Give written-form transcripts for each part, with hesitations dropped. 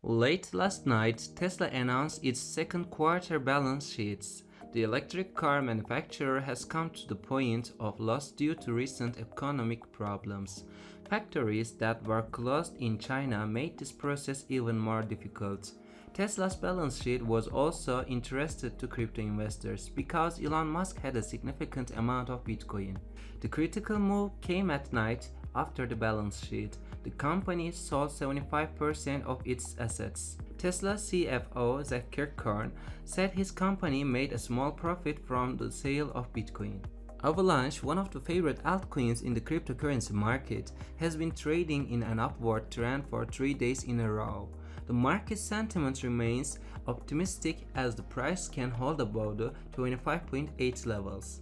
Late last night, Tesla announced its second quarter balance sheets. The electric car manufacturer has come to the point of loss due to recent economic problems. Factories that were closed in China made this process even more difficult. Tesla's balance sheet was also interested to crypto investors because Elon Musk had a significant amount of Bitcoin. The critical move came at night after the balance sheet. The company sold 75% of its assets. Tesla CFO Zach Kirkhorn said his company made a small profit from the sale of Bitcoin. Avalanche, one of the favorite altcoins in the cryptocurrency market, has been trading in an upward trend for 3 days in a row. The market sentiment remains optimistic as the price can hold above the 25.8 levels.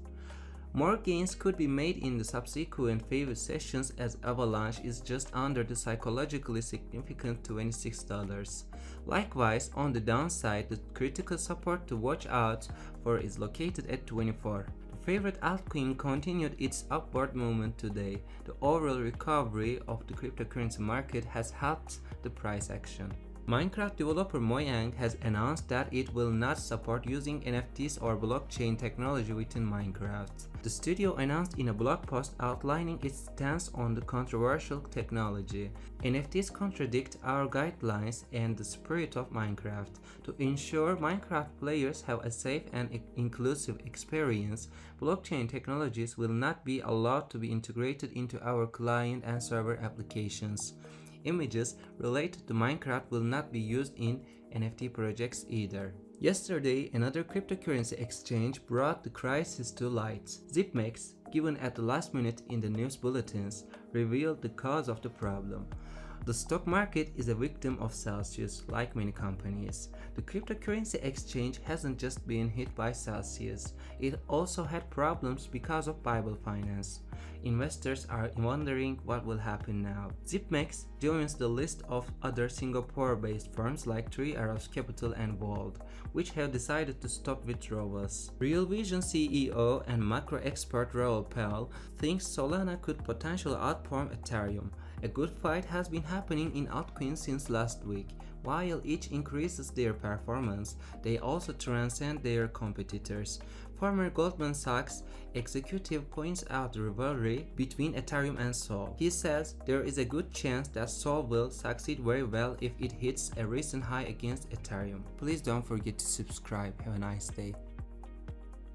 More gains could be made in the subsequent favor sessions as Avalanche is just under the psychologically significant $26. Likewise, on the downside, the critical support to watch out for is located at 24. The favorite altcoin continued its upward movement today. The overall recovery of the cryptocurrency market has helped the price action. Minecraft developer Mojang has announced that it will not support using NFTs or blockchain technology within Minecraft. The studio announced in a blog post outlining its stance on the controversial technology. NFTs contradict our guidelines and the spirit of Minecraft. To ensure Minecraft players have a safe and inclusive experience, blockchain technologies will not be allowed to be integrated into our client and server applications. Images related to Minecraft will not be used in NFT projects either. Yesterday, another cryptocurrency exchange brought the crisis to light. ZipMax, given at the last minute in the news bulletins, revealed the cause of the problem. The stock market is a victim of Celsius, like many companies. The cryptocurrency exchange hasn't just been hit by Celsius, it also had problems because of Bible Finance. Investors are wondering what will happen now. ZipMax joins the list of other Singapore-based firms like Three Arrows Capital and Vault, which have decided to stop withdrawals. Real Vision CEO and macro expert Raoul Pal thinks Solana could potentially outperform Ethereum. A good fight has been happening in altcoins since last week. While each increases their performance, they also transcend their competitors. Former Goldman Sachs executive points out the rivalry between Ethereum and Sol. He says there is a good chance that Sol will succeed very well if it hits a recent high against Ethereum. Please don't forget to subscribe. Have a nice day.